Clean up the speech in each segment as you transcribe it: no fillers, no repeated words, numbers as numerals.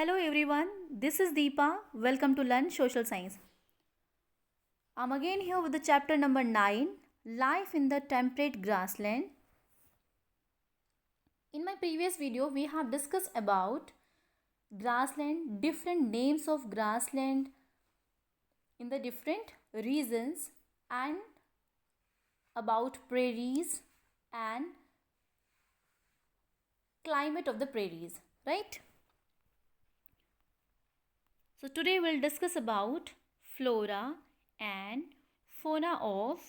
Hello everyone, this is Deepa. Welcome to Learn Social Science. I'm again here with the chapter number 9, Life in the Temperate Grassland. In my previous video, we have discussed about grassland, different names of grassland in the different regions, and about prairies and climate of the prairies, right? So today we'll discuss about flora and fauna of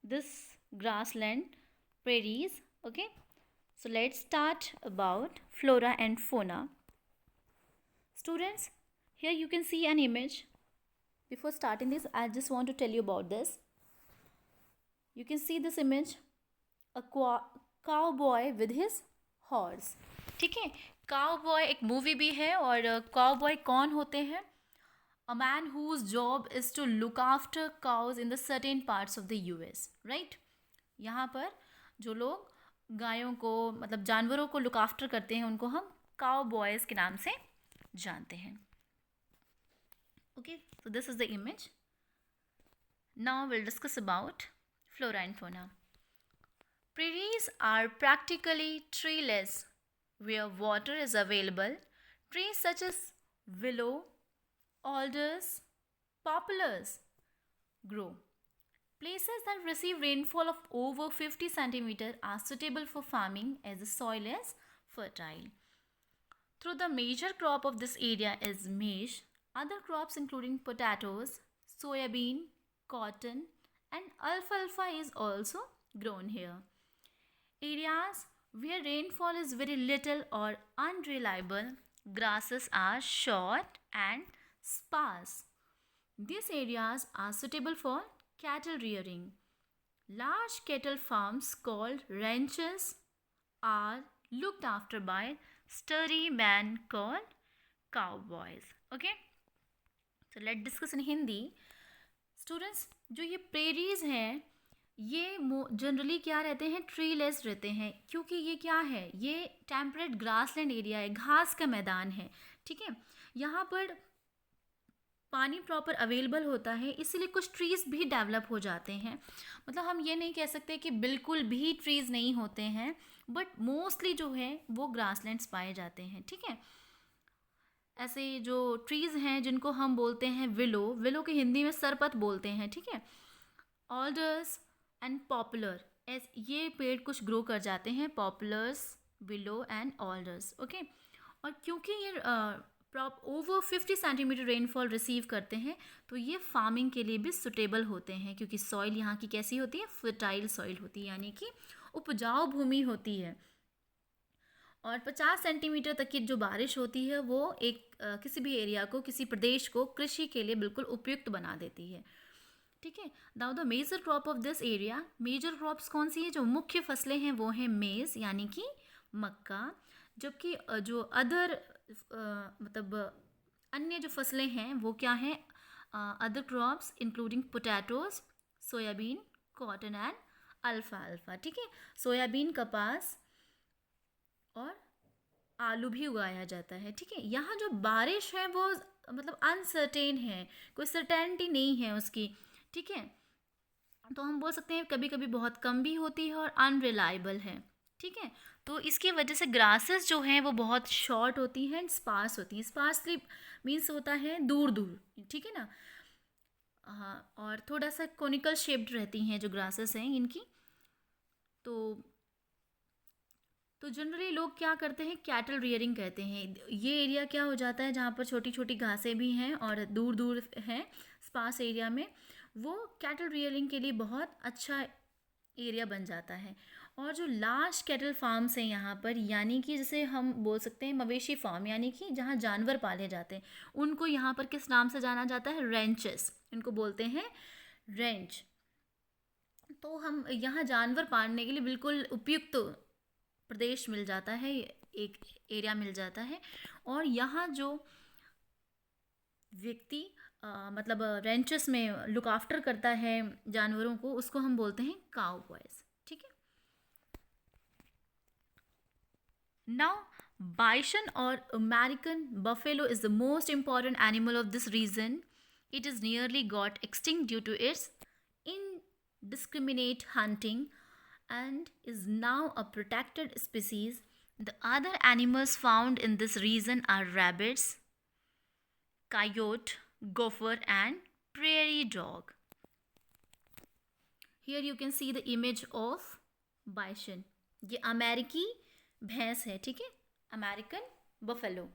this grassland prairies. Okay, so let's start about flora and fauna. Students, here you can see an image. Before starting this, I just want to tell you about this. You can see this image, a cowboy with his horse. ठीक है, cowboy एक movie भी है. और cowboy कौन होते हैं? A man whose job is to look after cows in the certain parts of the US, right? यहाँ पर जो लोग गायों को मतलब जानवरों को लुक आफ्टर करते हैं उनको हम काउबॉयज के नाम से जानते हैं. Okay, so this is the image. Now we'll discuss about flora and fauna. Prairies are practically treeless where water is available. Trees such as willow, alders, poplars grow. Places that receive rainfall of over 50 centimeters are suitable for farming as the soil is fertile. Though the major crop of this area is maize, other crops including potatoes, soybean, cotton and alfalfa is also grown here. Areas where rainfall is very little or unreliable, grasses are short and sparse. These areas are suitable for cattle rearing. Large cattle farms called ranches are looked after by sturdy men called cowboys. Okay, so let's discuss in Hindi. Students, जो ये prairies हैं ये generally क्या रहते हैं? Treeless रहते हैं. क्योंकि ये क्या है? ये टेम्परेट ग्रासलैंड एरिया है, घास का मैदान है. ठीक है, यहाँ पर पानी प्रॉपर अवेलेबल होता है, इसीलिए कुछ ट्रीज़ भी डेवलप हो जाते हैं. मतलब हम ये नहीं कह सकते कि बिल्कुल भी ट्रीज़ नहीं होते हैं, बट मोस्टली जो है वो ग्रासलैंड्स पाए जाते हैं. ठीक है, ऐसे जो ट्रीज़ हैं जिनको हम बोलते हैं विलो के हिंदी में सरपत बोलते हैं. ठीक है, ऑल्डर्स एंड पॉपुलर, ये पेड़ कुछ ग्रो कर जाते हैं, पॉपुलर्स, विलो एंड ऑल्डर्स. ओके, और क्योंकि ये ओवर 50 सेंटीमीटर रेनफॉल रिसीव करते हैं तो ये फार्मिंग के लिए भी सुटेबल होते हैं, क्योंकि सॉइल यहाँ की कैसी होती है? फर्टाइल सॉइल होती है, यानी कि उपजाऊ भूमि होती है. और 50 सेंटीमीटर तक की जो बारिश होती है वो किसी भी एरिया को, किसी प्रदेश को कृषि के लिए बिल्कुल उपयुक्त बना देती है. ठीक है, now the major crop of this area, major crops कौन सी है? जो मुख्य फसलें हैं वो हैं मेज़ यानी कि मक्का, जबकि जो अदर मतलब अन्य जो फसलें हैं वो क्या हैं? Other crops including potatoes, soybean, cotton and अल्फाल्फा. ठीक है, सोयाबीन, कपास और आलू भी उगाया जाता है. ठीक है, यहाँ जो बारिश है वो मतलब अनसर्टेन है, कोई सर्टेनिटी नहीं है उसकी. ठीक है, तो हम बोल सकते हैं कभी कभी बहुत कम भी होती है और अनरिलायबल है. ठीक है, तो इसकी वजह से ग्रासेस जो हैं वो बहुत शॉर्ट होती हैं एंड स्पार्स होती हैं. स्पार्सली मीन्स होता है दूर दूर. ठीक है ना, हाँ, और थोड़ा सा कोनिकल शेप्ड रहती हैं जो ग्रासेस हैं इनकी. तो जनरली लोग क्या करते हैं? कैटल रियरिंग कहते हैं. ये एरिया क्या हो जाता है जहाँ पर छोटी छोटी घासें भी हैं और दूर दूर हैं स्पार्स एरिया में, वो कैटल रियरिंग के लिए बहुत अच्छा एरिया बन जाता है. और जो लार्ज कैटल फार्म्स हैं यहाँ पर, यानी कि जैसे हम बोल सकते हैं मवेशी फार्म, यानी कि जहाँ जानवर पाले जाते हैं, उनको यहाँ पर किस नाम से जाना जाता है? रेंचेस. इनको बोलते हैं रेंच. तो हम यहाँ जानवर पालने के लिए बिल्कुल उपयुक्त प्रदेश मिल जाता है, एक एरिया मिल जाता है. और यहाँ जो व्यक्ति मतलब रेंचेस में लुक आफ्टर करता है जानवरों को, उसको हम बोलते हैं काउबॉयज. ठीक है, now Bison or American buffalo is the most important animal of this region. It is nearly got extinct due to its indiscriminate hunting and is now a protected species. The other animals found in this region are rabbits, coyote, gopher, and prairie dog. Here you can see the image of bison. ये अमेरिकी भैंस है, ठीक है, American buffalo.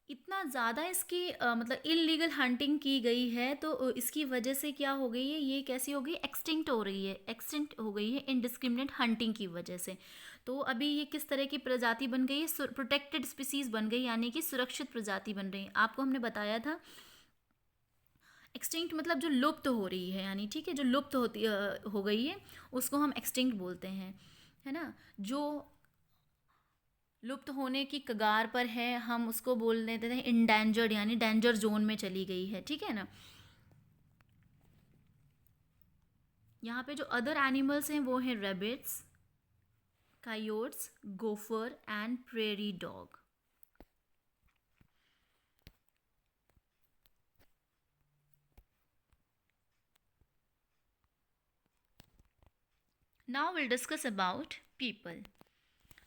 इतना ज़्यादा इसकी मतलब इलीगल हंटिंग की गई है, तो इसकी वजह से क्या हो गई है, ये कैसी हो गई, एक्सटिंक्ट हो रही है, एक्सटिंक्ट हो गई है इनडिस्क्रिमिनेट हंटिंग की वजह से. तो अभी ये किस तरह की प्रजाति बन गई है, प्रोटेक्टेड स्पीसीज बन गई, यानी कि सुरक्षित प्रजाति बन रही है. आपको हमने बताया था एक्सटिंक्ट मतलब जो लुप्त हो रही है, यानी ठीक है, जो लुप्त होती हो गई है उसको हम एक्सटिंक्ट बोलते हैं, है ना. जो लुप्त होने की कगार पर है हम उसको बोल देते हैं इंडेंजर्ड, यानी डेंजर जोन में चली गई है, ठीक है ना. यहाँ पे जो अदर एनिमल्स हैं वो हैं rabbits, coyotes, gopher and prairie dog. Now we'll discuss about people.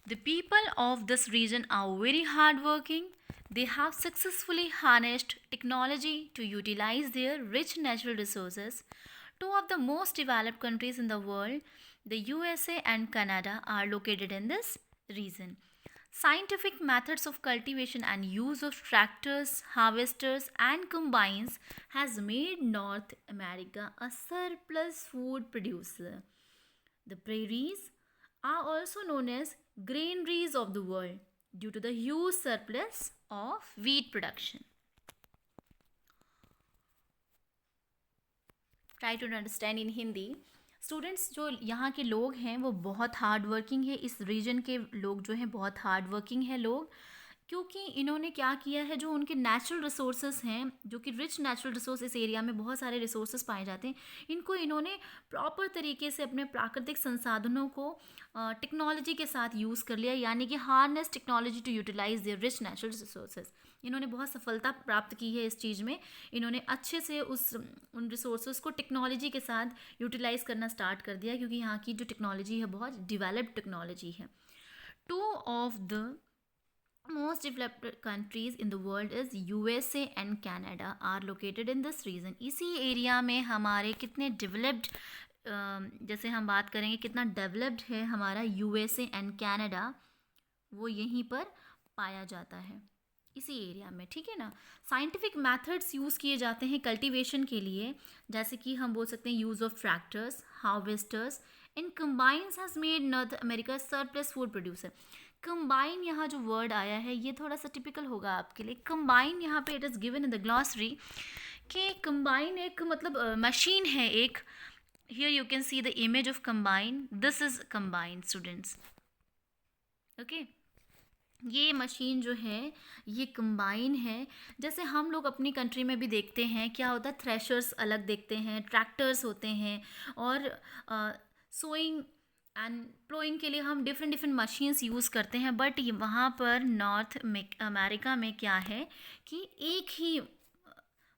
The people of this region are very hardworking. They have successfully harnessed technology to utilize their rich natural resources. Two of the most developed countries in the world, the USA and Canada, are located in this region. Scientific methods of cultivation and use of tractors, harvesters, and combines has made North America a surplus food producer. The prairies are also known as granaries of the world due to the huge surplus of wheat production. Try to understand in Hindi. Students, जो यहाँ के लोग हैं वो बहुत hard working है. इस reason के लोग जो हैं बहुत हार्ड वर्किंग है लोग, क्योंकि इन्होंने क्या किया है, जो उनके नेचुरल रिसोर्सेज हैं, जो कि रिच नेचुरल रिसोर्स, इस एरिया में बहुत सारे रिसोर्सेज पाए जाते हैं, इनको इन्होंने प्रॉपर तरीके से अपने प्राकृतिक संसाधनों को टेक्नोलॉजी के साथ यूज़ कर लिया, यानी कि harness technology to utilise their rich natural resources. इन्होंने बहुत सफलता प्राप्त की है इस चीज़ में. इन्होंने अच्छे से उन रिसोर्सेज को टेक्नोलॉजी के साथ यूटिलाइज करना स्टार्ट कर दिया, क्योंकि यहाँ की जो टेक्नोलॉजी है बहुत डेवलप्ड टेक्नोलॉजी है. Two of the most developed countries in the world is USA and Canada are located in this region. इसी एरिया में हमारे कितने डेवलप्ड, जैसे हम बात करेंगे कितना डेवलप्ड है हमारा USA एंड कैनेडा, वो यहीं पर पाया जाता है इसी एरिया में, ठीक है ना. साइंटिफिक मेथड्स यूज़ किए जाते हैं कल्टीवेशन के लिए, जैसे कि हम बोल सकते हैं use of tractors, harvesters and combines has made north America surplus food producer. Combine यहाँ जो वर्ड आया है ये थोड़ा सा टिपिकल होगा आपके लिए. कंबाइन यहाँ पे it is given in the glossary कि कंबाइन एक मतलब मशीन है एक. Here you can see the image of combine. This is combine students. Okay, ये मशीन जो है ये कंबाइन है. जैसे हम लोग अपनी कंट्री में भी देखते हैं क्या होता है, थ्रेशर्स अलग देखते हैं, ट्रैक्टर्स होते हैं, और सोइंग एंड प्लोइंग के लिए हम डिफरेंट डिफरेंट मशीन्स यूज़ करते हैं. बट वहाँ पर नॉर्थ अमेरिका में क्या है कि एक ही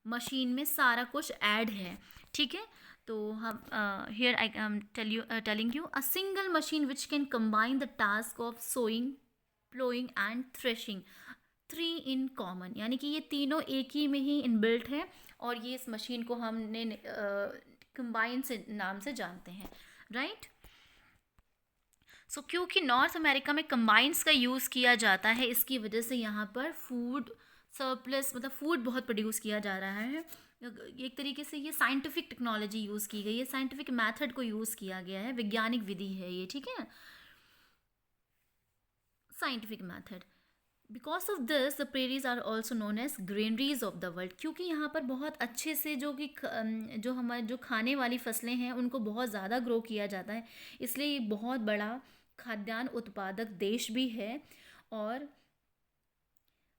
मशीन में सारा कुछ ऐड है, ठीक है. तो हम here I am telling you a single machine which can combine the task of sowing, ploughing and threshing, 3 in common, यानी कि ये तीनों एक ही में ही इनबिल्ट है, और ये इस मशीन को हमने कंबाइन से नाम से जानते हैं, राइट. सो क्योंकि नॉर्थ अमेरिका में कंबाइंस का यूज़ किया जाता है, इसकी वजह से यहाँ पर फूड सरप्लस मतलब फूड बहुत प्रोड्यूस किया जा रहा है. एक तरीके से ये साइंटिफिक टेक्नोलॉजी यूज़ की गई है, साइंटिफिक मेथड को यूज़ किया गया है, वैज्ञानिक विधि है ये, ठीक है, scientific method. Because of this the prairies are also known as granaries of the world, क्योंकि यहाँ पर बहुत अच्छे से जो कि जो हमारे जो खाने वाली फसलें हैं उनको बहुत ज़्यादा ग्रो किया जाता है, इसलिए ये बहुत बड़ा खाद्यान्न उत्पादक देश भी है. और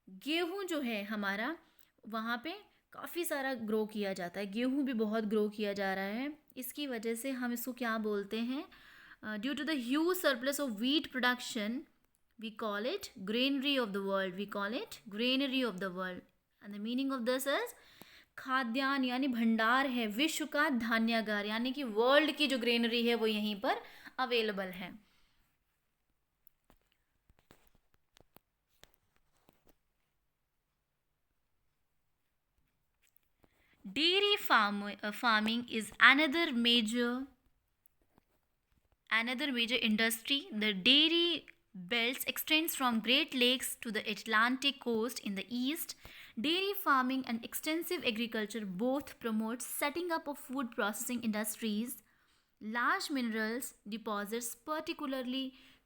गेहूं जो है हमारा वहाँ पे काफ़ी सारा ग्रो किया जाता है, गेहूं भी बहुत ग्रो किया जा रहा है इसकी वजह से हम इसको क्या बोलते हैं, due to the huge surplus of wheat production we call it granary of the world, we call it granary of the world. And the meaning of this is खाद्यान्न यानी भंडार है, विश्व का धान्यागार यानी कि वर्ल्ड की जो ग्रेनरी है वो यहीं पर अवेलेबल है। Dairy farming is another major industry. The dairy belts extends from Great Lakes to the Atlantic coast in the east. Dairy farming and extensive agriculture both promote setting up of food processing industries. Large minerals deposits, particularly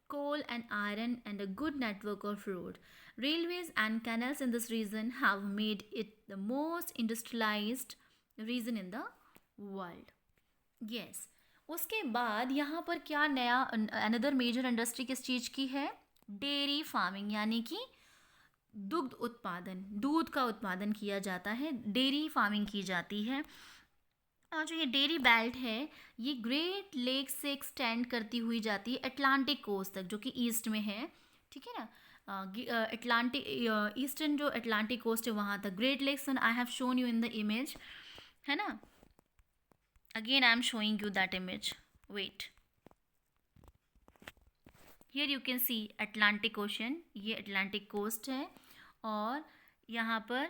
coal and iron, and a good network of road, railways, and canals in this region have made it the most industrialized region in the world. Yes. उसके बाद यहाँ पर क्या नया another major industry किस चीज़ की है, dairy farming यानी कि दुग्ध उत्पादन, दूध का उत्पादन किया जाता है, डेयरी फार्मिंग की जाती है। और जो ये डेयरी बेल्ट है ये ग्रेट लेक से एक्सटेंड करती हुई जाती है अटलांटिक कोस्ट तक, जो कि ईस्ट में है, ठीक है ना। अटलांटिक ईस्टर्न जो अटलांटिक कोस्ट है वहाँ तक Great Lakes, I have shown you in the image, है ना। Again I am showing you that image, wait, here you can see Atlantic ocean, ये अटलांटिक कोस्ट है और यहाँ पर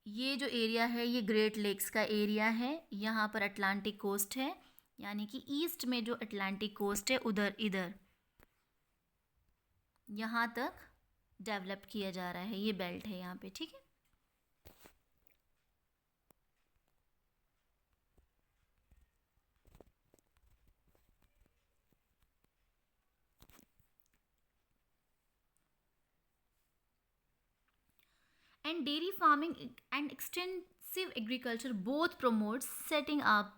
ये जो एरिया है ये ग्रेट लेक्स का एरिया है, यहाँ पर अटलांटिक कोस्ट है, यानी कि ईस्ट में जो अटलांटिक कोस्ट है उधर इधर यहाँ तक डेवलप किया जा रहा है, ये बेल्ट है यहाँ पे, ठीक है। And dairy farming and extensive agriculture both promotes setting up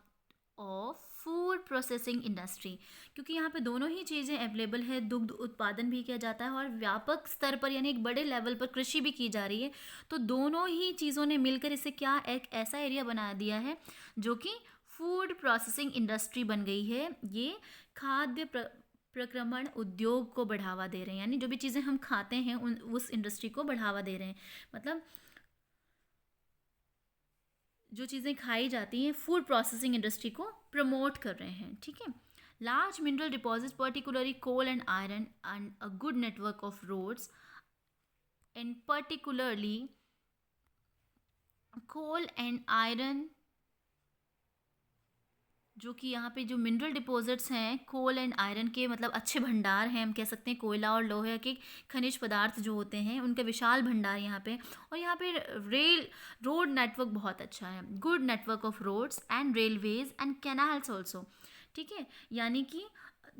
of food processing industry, क्योंकि यहाँ पे दोनों ही चीज़ें अवेलेबल है, दुग्ध उत्पादन भी किया जाता है और व्यापक स्तर पर यानी एक बड़े लेवल पर कृषि भी की जा रही है। तो दोनों ही चीज़ों ने मिलकर इसे क्या एक ऐसा एरिया बना दिया है जो कि फूड प्रोसेसिंग इंडस्ट्री बन गई है। ये खाद्य प्रक्रमण उद्योग को बढ़ावा दे रहे हैं, यानी जो भी चीज़ें हम खाते हैं उस इंडस्ट्री को बढ़ावा दे रहे हैं, मतलब जो चीज़ें खाई जाती हैं फूड प्रोसेसिंग इंडस्ट्री को प्रमोट कर रहे हैं, ठीक है। Large mineral deposits particularly coal and iron and a good network of roads and particularly coal and iron, जो कि यहाँ पे जो मिनरल डिपॉजिट्स हैं कोल एंड आयरन के, मतलब अच्छे भंडार हैं, हम कह सकते हैं कोयला और लोहे के खनिज पदार्थ जो होते हैं उनका विशाल भंडार यहाँ पे। और यहाँ पे रोड नेटवर्क बहुत अच्छा है, good network of roads and railways and canals also, ठीक है। यानी कि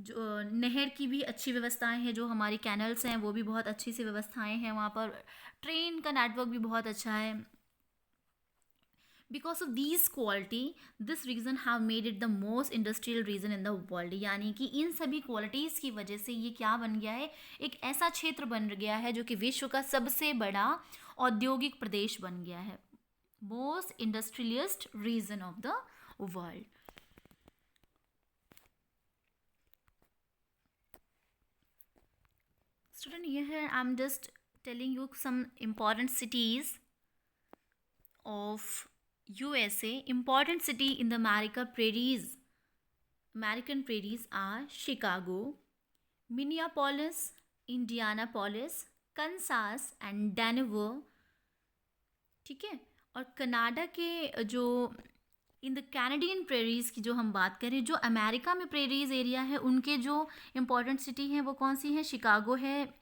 जो नहर की भी अच्छी व्यवस्थाएं हैं, जो हमारी कैनल्स हैं वो भी बहुत अच्छी सी व्यवस्थाएं हैं वहाँ पर, ट्रेन का नेटवर्क भी बहुत अच्छा है। Because of these quality, this region have made it the most industrial region in the world, यानी कि इन सभी क्वालिटीज़ की वजह से ये क्या बन गया है, एक ऐसा क्षेत्र बन गया है जो कि विश्व का सबसे बड़ा औद्योगिक प्रदेश बन गया है, most industrialist region of the world. Student, here I am just telling you some important cities of USA. Important city in the American prairies are Chicago, Minneapolis, Indianapolis, Kansas and Denver, ठीक है। और Canada के जो in the Canadian prairies की जो हम बात करें, जो अमेरिका में प्रेरीज एरिया है उनके जो इम्पोर्टेंट सिटी हैं वो कौन सी है, शिकागो है,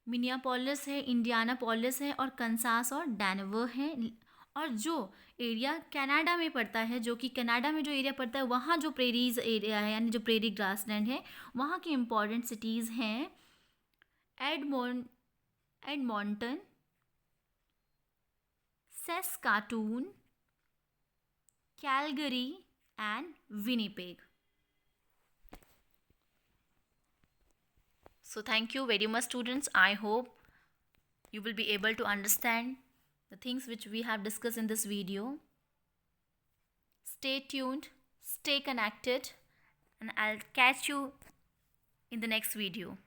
मिनियापोलिस है, इंडियानापोलिस है और कंसास और डेनवर है। और जो एरिया कनाडा में पड़ता है, जो कि कनाडा में जो एरिया पड़ता है वहाँ जो प्रेरीज एरिया है यानी जो प्रेरी ग्रासलैंड है वहाँ की इम्पॉर्टेंट सिटीज़ हैं Edmonton, Saskatoon, Calgary and Winnipeg. So thank you very much students. I hope you will be able to understand the things which we have discussed in this video. Stay tuned, stay connected, and I'll catch you in the next video.